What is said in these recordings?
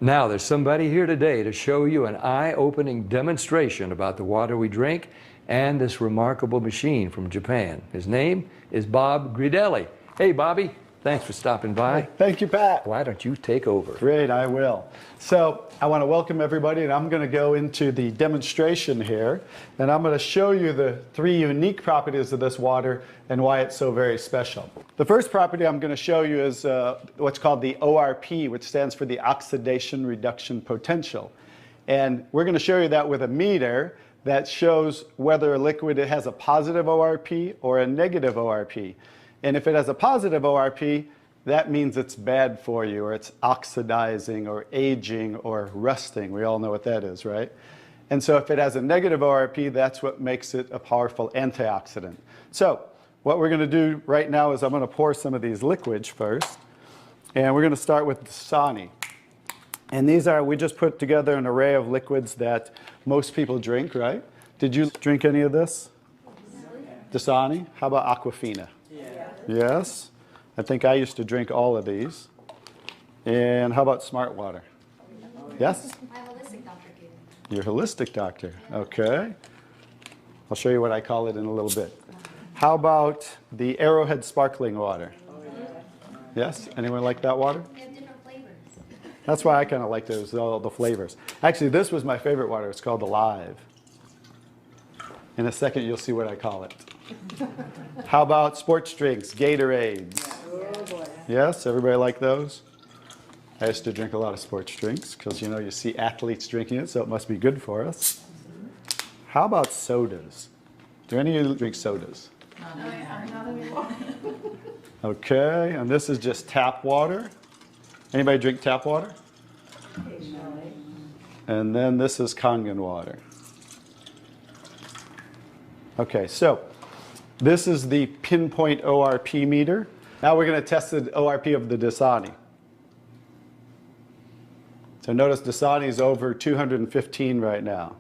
Now, there's somebody here today to show you an eye-opening demonstration about the water we drink and this remarkable machine from Japan. His name is Bob Gridelli. Hey, Bobby, thanks for stopping by. Thank you, Pat. Why don't you take over? Great, I will. So I want to welcome everybody, and I'm going to go into the demonstration here, and I'm going to show you the 3 unique properties of this water and why it's so very special. The first property I'm going to show you is what's called the ORP, which stands for the oxidation reduction potential. And we're going to show you that with a meter that shows whether a liquid has a positive ORP or a negative ORP. And if it has a positive ORP, that means it's bad for you, or it's oxidizing, or aging, or rusting. We all know what that is, right? And so if it has a negative ORP, that's what makes it a powerful antioxidant. So what we're going to do right now is I'm going to pour some of these liquids first. And we're going to start with Dasani. And these are, we just put together an array of liquids that most people drink, right? Did you drink any of this? Dasani? How about Aquafina? Yes. I think I used to drink all of these. And how about Smart Water? Yes? My holistic doctor gave it. Your holistic doctor. Okay. I'll show you what I call it in a little bit. How about the Arrowhead sparkling water? Yes? Anyone like that water? They have different flavors. That's why I kind of liked it, was all the flavors. Actually, this was my favorite water. It's called Alive. In a second, you'll see what I call it. How about sports drinks, Gatorades? Yes, everybody like those? I used to drink a lot of sports drinks because, you know, you see athletes drinking it, so it must be good for us. How about sodas? Do any of you drink sodas? Not anymore. Okay, and this is just tap water. Anybody drink tap water? Occasionally. And then this is Kangen water. Okay, so this is the pinpoint ORP meter. Now we're going to test the ORP of the Dasani. So notice Dasani is over 215 right now.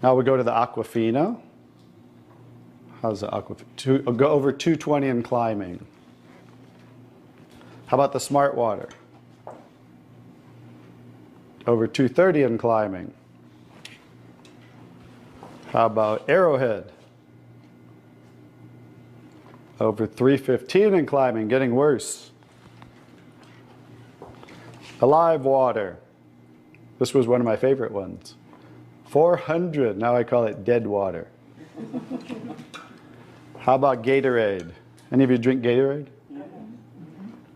Now we go to the Aquafina. How's the Aquafina? Go over 220 and climbing. How about the Smart Water? Over 230 and climbing. How about Arrowhead? Over 315 and climbing, getting worse. Alive Water. This was one of my favorite ones. 400, now I call it dead water. How about Gatorade? Any of you drink Gatorade?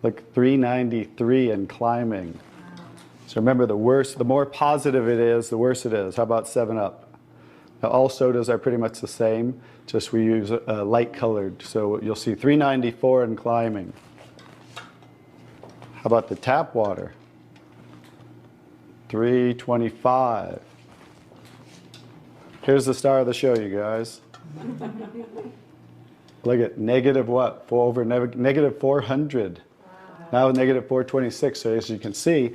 Like 393 and climbing. So remember, the more positive it is, the worse it is. How about 7-Up? Now, all sodas are pretty much the same, just we use light colored. So you'll see 394 and climbing. How about the tap water? 325. Here's the star of the show, you guys. Look at negative what? Negative 400. Now negative 426. So as you can see,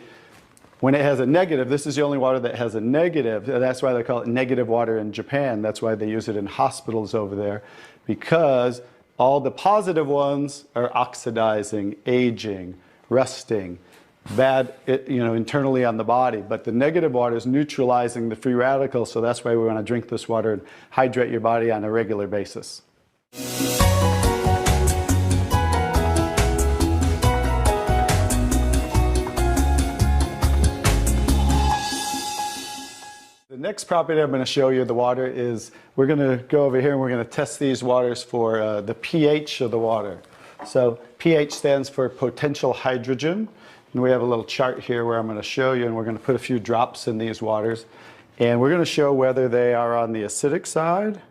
when it has a negative, this is the only water that has a negative. That's why they call it negative water in Japan. That's why they use it in hospitals over there, because all the positive ones are oxidizing, aging, rusting, bad, internally on the body. But the negative water is neutralizing the free radicals, so that's why we want to drink this water and hydrate your body on a regular basis. The next property I'm going to show you of the water is, we're going to go over here and we're going to test these waters for the pH of the water. So pH stands for potential hydrogen. And we have a little chart here where I'm going to show you, and we're going to put a few drops in these waters. And we're going to show whether they are on the acidic side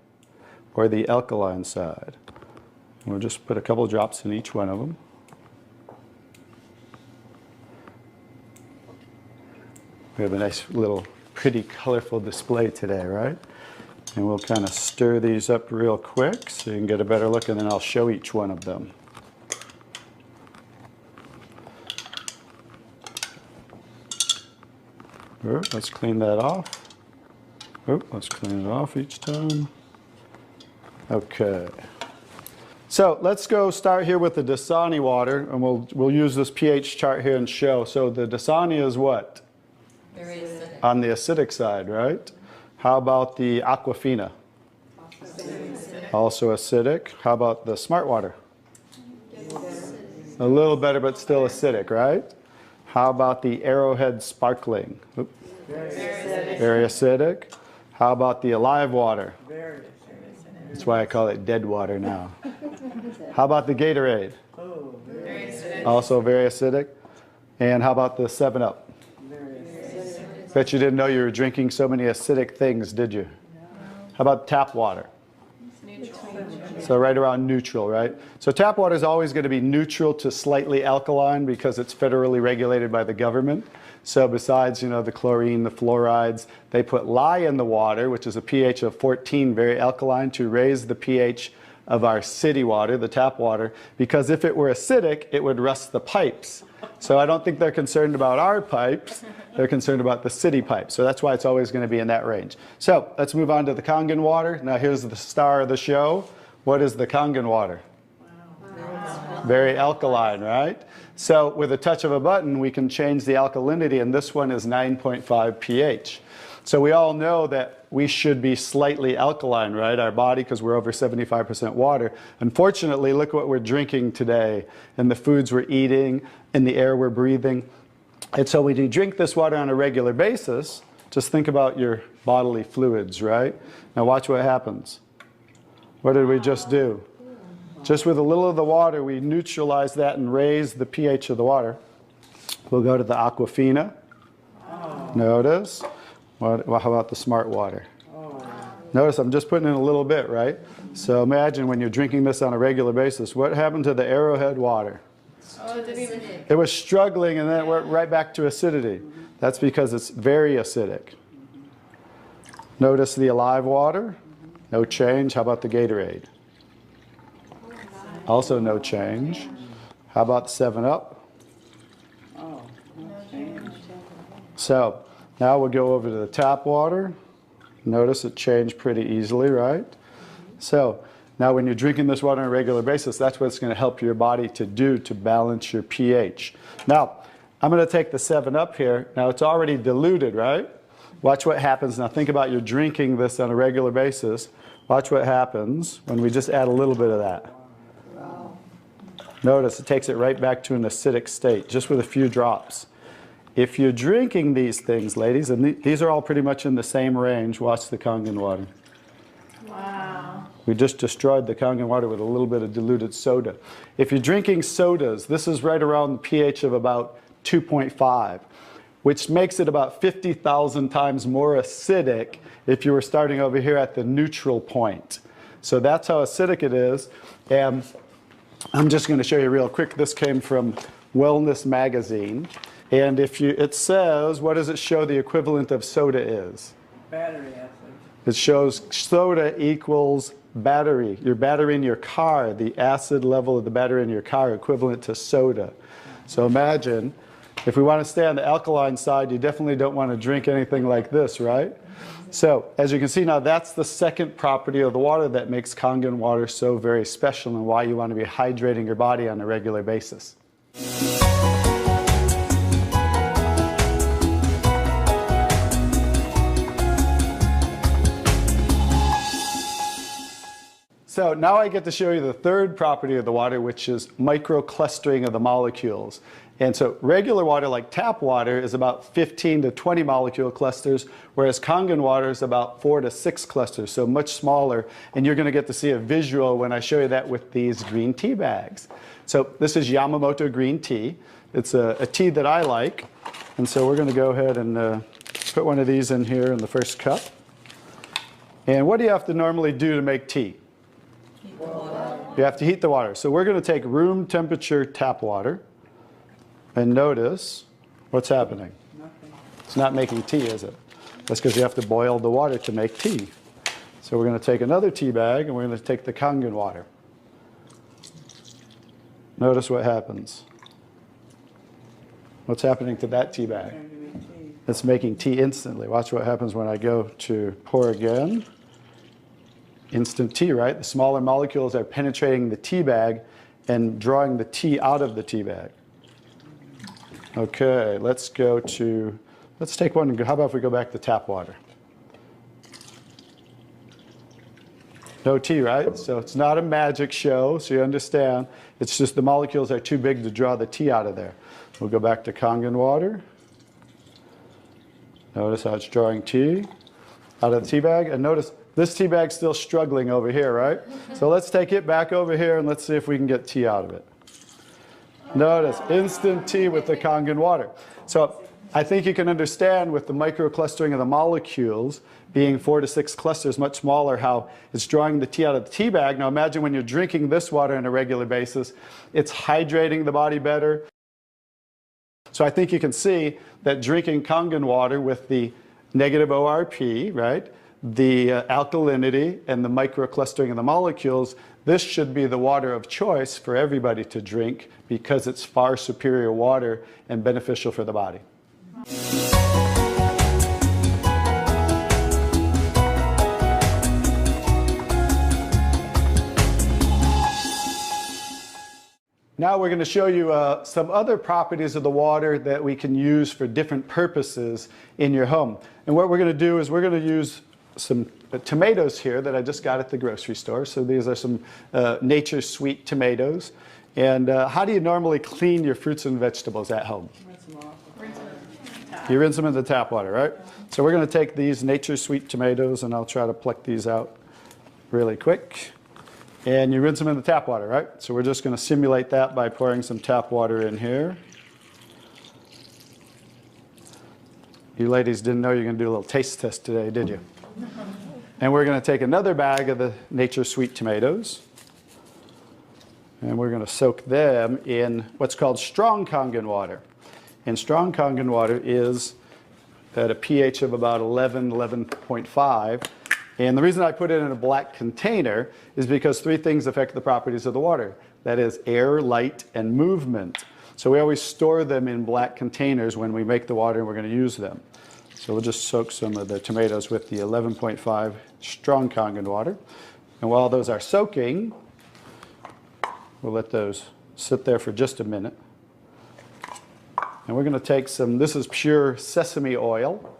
or the alkaline side. And we'll just put a couple of drops in each one of them. We have a nice little pretty colorful display today, right? And we'll kind of stir these up real quick so you can get a better look, and then I'll show each one of them. Let's clean that off. Let's clean it off each time. Okay. So let's go start here with the Dasani water, and we'll use this pH chart here and show. So the Dasani is what? Very acidic. On the acidic side, right? How about the Aquafina? Also acidic. How about the Smart Water? A little better, but still acidic, right? How about the Arrowhead Sparkling? Oop. Very acidic. How about the Alive Water? Very acidic. That's why I call it dead water now. How about the Gatorade? Oh, Very acidic. Also very acidic. And how about the 7-Up? very acidic. Bet you didn't know you were drinking so many acidic things, did you? How about tap water? So right around neutral, right? So tap water is always going to be neutral to slightly alkaline because it's federally regulated by the government. So besides, the chlorine, the fluorides, they put lye in the water, which is a pH of 14, very alkaline, to raise the pH of our city water, the tap water, because if it were acidic, it would rust the pipes. So I don't think they're concerned about our pipes. They're concerned about the city pipes. So that's why it's always going to be in that range. So let's move on to the Kangen water. Now here's the star of the show. What is the Kangen water? Very alkaline, right? So with a touch of a button, we can change the alkalinity, and this one is 9.5 pH. So we all know that we should be slightly alkaline, right? Our body, because we're over 75% water. Unfortunately, look what we're drinking today, and the foods we're eating, and the air we're breathing. And so when you drink this water on a regular basis, just think about your bodily fluids, right? Now watch what happens. What did we just do? Just with a little of the water, we neutralize that and raise the pH of the water. We'll go to the Aquafina. Notice. How about the Smart Water? Notice I'm just putting in a little bit, right? So imagine when you're drinking this on a regular basis, what happened to the Arrowhead water? Oh, it didn't even. It was struggling, and then it went right back to acidity. That's because it's very acidic. Notice the Alive Water. No change. How about the Gatorade? Also no change. How about the 7-Up? Oh, So now we'll go over to the tap water. Notice it changed pretty easily, right? So now when you're drinking this water on a regular basis, that's what it's going to help your body to do to balance your pH. Now, I'm going to take the 7-Up here. Now it's already diluted, right? Watch what happens. Now think about you're drinking this on a regular basis. Watch what happens when we just add a little bit of that. Notice it takes it right back to an acidic state, just with a few drops. If you're drinking these things, ladies, and these are all pretty much in the same range, watch the Kangen water. Wow. We just destroyed the Kangen water with a little bit of diluted soda. If you're drinking sodas, this is right around the pH of about 2.5, which makes it about 50,000 times more acidic if you were starting over here at the neutral point. So that's how acidic it is. And I'm just going to show you real quick. This came from Wellness Magazine. And it says, what does it show the equivalent of soda is? battery acid. It shows soda equals battery. Your battery in your car, the acid level of the battery in your car equivalent to soda. So imagine, if we want to stay on the alkaline side, you definitely don't want to drink anything like this, right? So as you can see now, that's the second property of the water that makes Kangen water so very special and why you want to be hydrating your body on a regular basis. So now I get to show you the third property of the water, which is microclustering of the molecules. And so regular water, like tap water, is about 15 to 20 molecule clusters, whereas Kangen water is about 4 to 6 clusters, so much smaller. And you're going to get to see a visual when I show you that with these green tea bags. So this is Yamamoto green tea. It's a tea that I like. And so we're going to go ahead and put one of these in here in the first cup. And what do you have to normally do to make tea? You have to heat the water. So we're going to take room temperature tap water. And notice what's happening. Nothing. It's not making tea, is it? That's because you have to boil the water to make tea. So we're going to take another tea bag and we're going to take the Kangen water. Notice what happens. What's happening to that tea bag? Trying to make tea. It's making tea instantly. Watch what happens when I go to pour again. Instant tea, right? The smaller molecules are penetrating the tea bag and drawing the tea out of the tea bag. Okay, let's take one. How about if we go back to tap water? No tea, right? So it's not a magic show, so you understand. It's just the molecules are too big to draw the tea out of there. We'll go back to Kangen water. Notice how it's drawing tea out of the tea bag. And notice this tea bag's still struggling over here, right? So let's take it back over here and let's see if we can get tea out of it. Notice instant tea with the Kangen water. So I think you can understand with the microclustering of the molecules being 4 to 6 clusters, much smaller, how it's drawing the tea out of the tea bag. Now imagine when you're drinking this water on a regular basis, it's hydrating the body better. So I think you can see that drinking Kangen water with the negative ORP, right, the alkalinity and the microclustering of the molecules, this should be the water of choice for everybody to drink because it's far superior water and beneficial for the body. Now we're going to show you some other properties of the water that we can use for different purposes in your home. And what we're going to do is we're going to use some tomatoes here that I just got at the grocery store. So these are some Nature's Sweet tomatoes. And how do you normally clean your fruits and vegetables at home? Rinse them off. Rinse them in the tap. You rinse them in the tap water, right? So we're going to take these Nature's Sweet tomatoes, and I'll try to pluck these out really quick. And you rinse them in the tap water, right? So we're just going to simulate that by pouring some tap water in here. You ladies didn't know you were going to do a little taste test today, did you? And we're going to take another bag of the Nature's Sweet tomatoes. And we're going to soak them in what's called strong Kangen water. And strong Kangen water is at a pH of about 11, 11.5. And the reason I put it in a black container is because 3 things affect the properties of the water. That is air, light, and movement. So we always store them in black containers when we make the water and we're going to use them. So we'll just soak some of the tomatoes with the 11.5 strong Kangen water. And while those are soaking, we'll let those sit there for just a minute. And we're going to take some, this is pure sesame oil.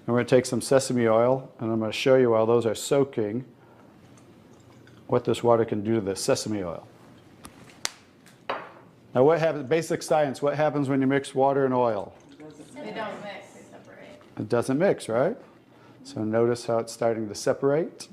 And we're going to take some sesame oil, and I'm going to show you while those are soaking what this water can do to the sesame oil. Now what happens, basic science, what happens when you mix water and oil? They don't mix, they separate. It doesn't mix, right? So notice how it's starting to separate.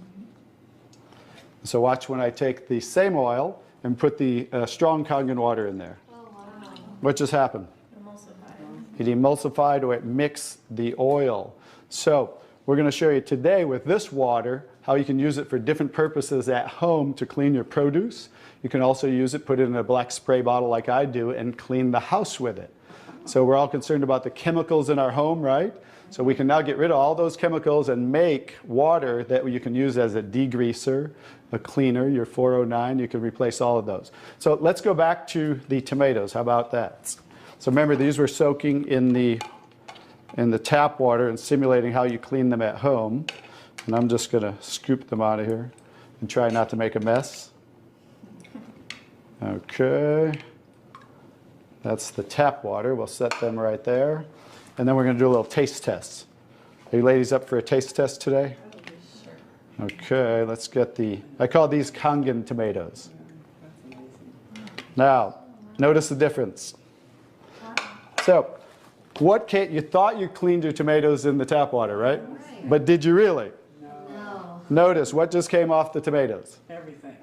So watch when I take the same oil and put the strong Kangen water in there. Oh, wow. What just happened? Emulsified. It emulsified or it mixed the oil. So we're going to show you today with this water how you can use it for different purposes at home to clean your produce. You can also use it, put it in a black spray bottle like I do, and clean the house with it. So we're all concerned about the chemicals in our home, right? So we can now get rid of all those chemicals and make water that you can use as a degreaser, a cleaner, your 409. You can replace all of those. So let's go back to the tomatoes. How about that? So remember, these were soaking in the tap water and simulating how you clean them at home. And I'm just going to scoop them out of here and try not to make a mess. Okay. That's the tap water. We'll set them right there. And then we're going to do a little taste test. Are you ladies up for a taste test today? Okay, let's get I call these Kangen tomatoes. Now, notice the difference. So, you thought you cleaned your tomatoes in the tap water, right? But did you really? No. Notice what just came off the tomatoes. Everything.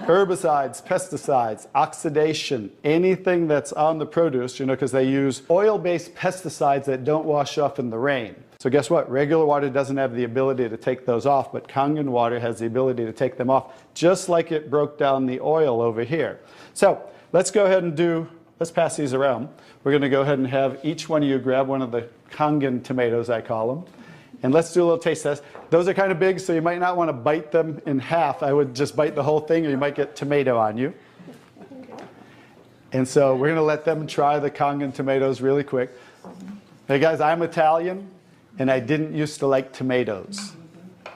Herbicides, pesticides, oxidation, anything that's on the produce, because they use oil-based pesticides that don't wash off in the rain. So guess what? Regular water doesn't have the ability to take those off, but Kangen water has the ability to take them off, just like it broke down the oil over here. So let's go ahead and let's pass these around. We're going to go ahead and have each one of you grab one of the Kangen tomatoes, I call them. And let's do a little taste test. Those are kind of big, so you might not want to bite them in half. I would just bite the whole thing, or you might get tomato on you. And so we're going to let them try the Kangen tomatoes really quick. Hey guys, I'm Italian, and I didn't used to like tomatoes.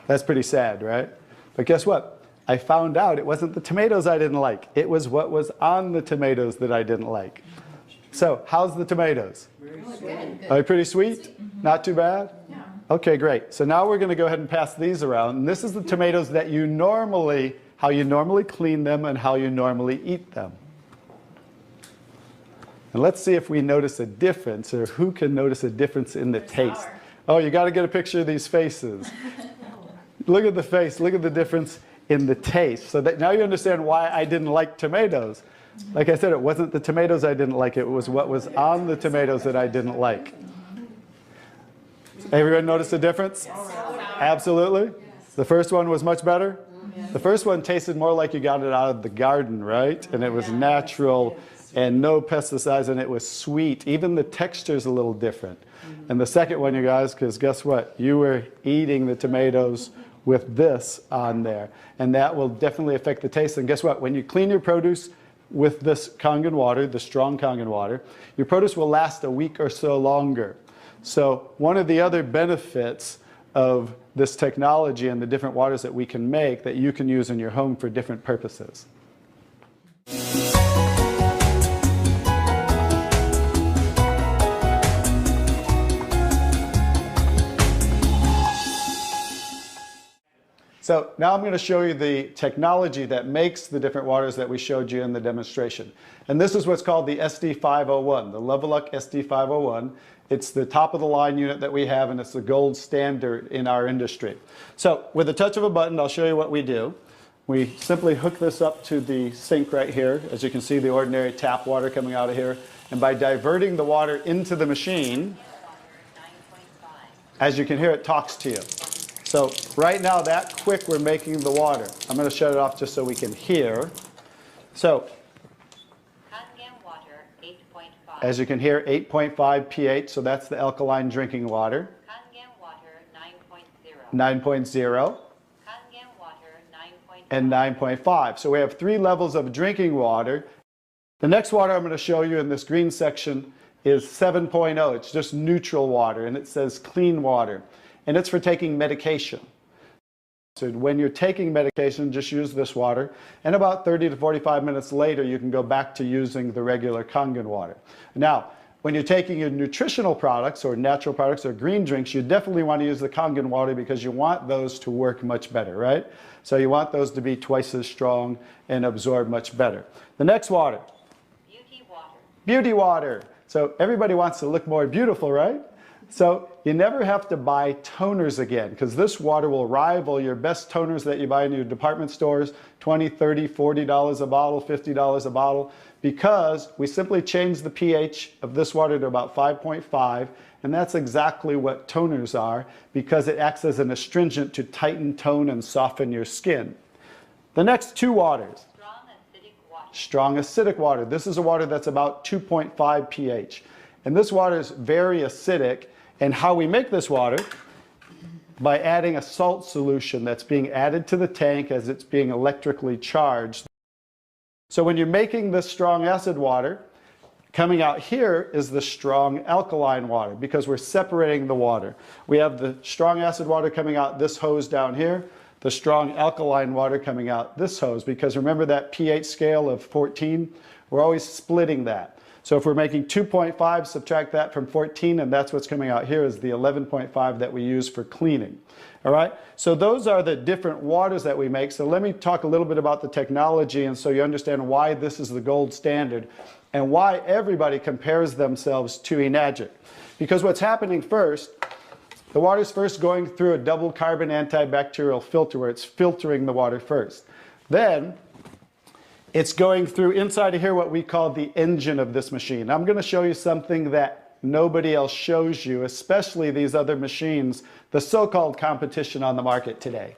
That's pretty sad, right? But guess what? I found out it wasn't the tomatoes I didn't like. It was what was on the tomatoes that I didn't like. So how's the tomatoes? Are they pretty sweet? Not too bad? Yeah. Okay, great. So now we're going to go ahead and pass these around. And this is the tomatoes that you normally, how you normally clean them and how you normally eat them. And let's see if we notice a difference, or who can notice a difference in the taste. Sour. Oh, you got to get a picture of these faces. Look at the face. Look at the difference in the taste. So that now you understand why I didn't like tomatoes. Like I said, it wasn't the tomatoes I didn't like. It was what was on the tomatoes that I didn't like. Everyone notice the difference? Absolutely. The first one was much better. The first one tasted more like you got it out of the garden, right? And it was natural and no pesticides, and it was sweet. Even the texture's a little different. And the second one, you guys, because guess what? You were eating the tomatoes with this on there. And that will definitely affect the taste. And guess what? When you clean your produce with this Kangen water, the strong Kangen water, your produce will last a week or so longer. So one of the other benefits of this technology and the different waters that we can make that you can use in your home for different purposes. So now I'm going to show you the technology that makes the different waters that we showed you in the demonstration. And this is what's called the SD501, the Leveluck SD501. It's the top of the line unit that we have, and it's the gold standard in our industry. So with a touch of a button, I'll show you what we do. We simply hook this up to the sink right here. As you can see, the ordinary tap water coming out of here. And by diverting the water into the machine, as you can hear, it talks to you. So right now, that quick, we're making the water. I'm going to shut it off just so we can hear. So Kangen Water 8.5. as you can hear, 8.5 pH, so that's the alkaline drinking water. Kangen Water 9.0. 9.0 Kangen Water 9.5. and 9.5. So we have 3 levels of drinking water. The next water I'm going to show you in this green section is 7.0. It's just neutral water, and it says clean water. And it's for taking medication. So when you're taking medication, just use this water. And about 30 to 45 minutes later, you can go back to using the regular Kangen water. Now, when you're taking your nutritional products or natural products or green drinks, you definitely want to use the Kangen water because you want those to work much better, right? So you want those to be twice as strong and absorb much better. The next water. Beauty Water. Beauty water. So everybody wants to look more beautiful, right? So you never have to buy toners again, because this water will rival your best toners that you buy in your department stores, $20, $30, $40 a bottle, $50 a bottle, because we simply change the pH of this water to about 5.5, and that's exactly what toners are, because it acts as an astringent to tighten, tone, and soften your skin. The next 2 waters. Strong acidic water. Strong acidic water. This is a water that's about 2.5 pH. And this water is very acidic. And how we make this water, by adding a salt solution that's being added to the tank as it's being electrically charged. So when you're making this strong acid water, coming out here is the strong alkaline water, because we're separating the water. We have the strong acid water coming out this hose down here, the strong alkaline water coming out this hose, because remember that pH scale of 14? We're always splitting that. So if we're making 2.5, subtract that from 14, and that's what's coming out here is the 11.5 that we use for cleaning. All right? So those are the different waters that we make. So let me talk a little bit about the technology, and so you understand why this is the gold standard and why everybody compares themselves to Enagic. Because what's happening first, the water's first going through a double carbon antibacterial filter where it's filtering the water first. Then it's going through inside of here what we call the engine of this machine. I'm going to show you something that nobody else shows you, especially these other machines, the so-called competition on the market today.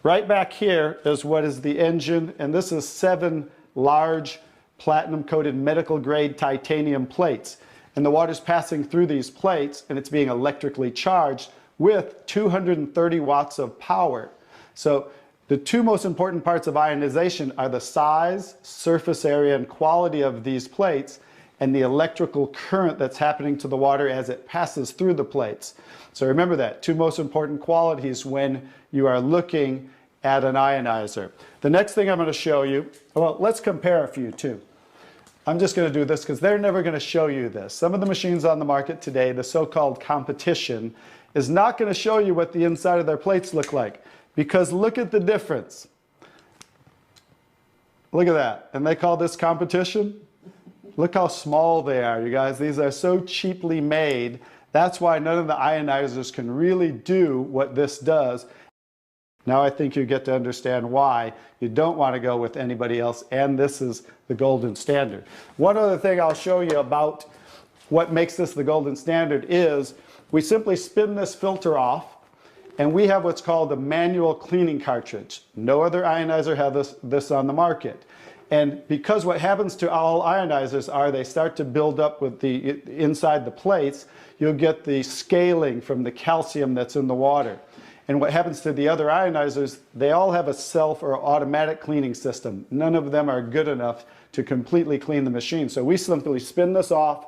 Right back here is what is the engine, and this is 7 large platinum-coated medical-grade titanium plates. And the water's passing through these plates, and it's being electrically charged with 230 watts of power. So the 2 most important parts of ionization are the size, surface area, and quality of these plates, and the electrical current that's happening to the water as it passes through the plates. So remember that, 2 most important qualities when you are looking add an ionizer. The next thing I'm going to show you, well, let's compare a few too. I'm just going to do this because they're never going to show you this. Some of the machines on the market today, the so-called competition, is not going to show you what the inside of their plates look like, because look at the difference. Look at that. And they call this competition? Look how small they are, you guys. These are so cheaply made. That's why none of the ionizers can really do what this does. Now I think you get to understand why you don't want to go with anybody else, and this is the golden standard. One other thing I'll show you about what makes this the golden standard is we simply spin this filter off, and we have what's called a manual cleaning cartridge. No other ionizer has this on the market. And because what happens to all ionizers are they start to build up with the inside the plates, you'll get the scaling from the calcium that's in the water. And what happens to the other ionizers, they all have a self or automatic cleaning system. None of them are good enough to completely clean the machine. So we simply spin this off,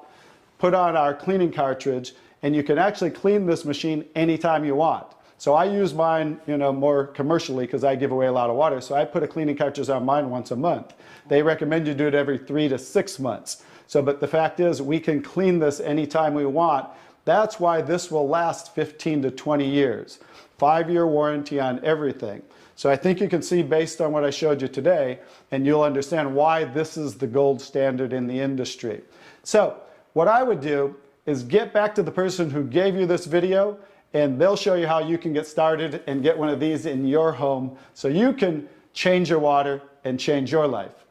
put on our cleaning cartridge, and you can actually clean this machine anytime you want. So I use mine, more commercially because I give away a lot of water. So I put a cleaning cartridge on mine once a month. They recommend you do it every 3 to 6 months. But the fact is we can clean this anytime we want. That's why this will last 15 to 20 years. 5-year warranty on everything. So I think you can see based on what I showed you today, and you'll understand why this is the gold standard in the industry. So what I would do is get back to the person who gave you this video, and they'll show you how you can get started and get one of these in your home so you can change your water and change your life.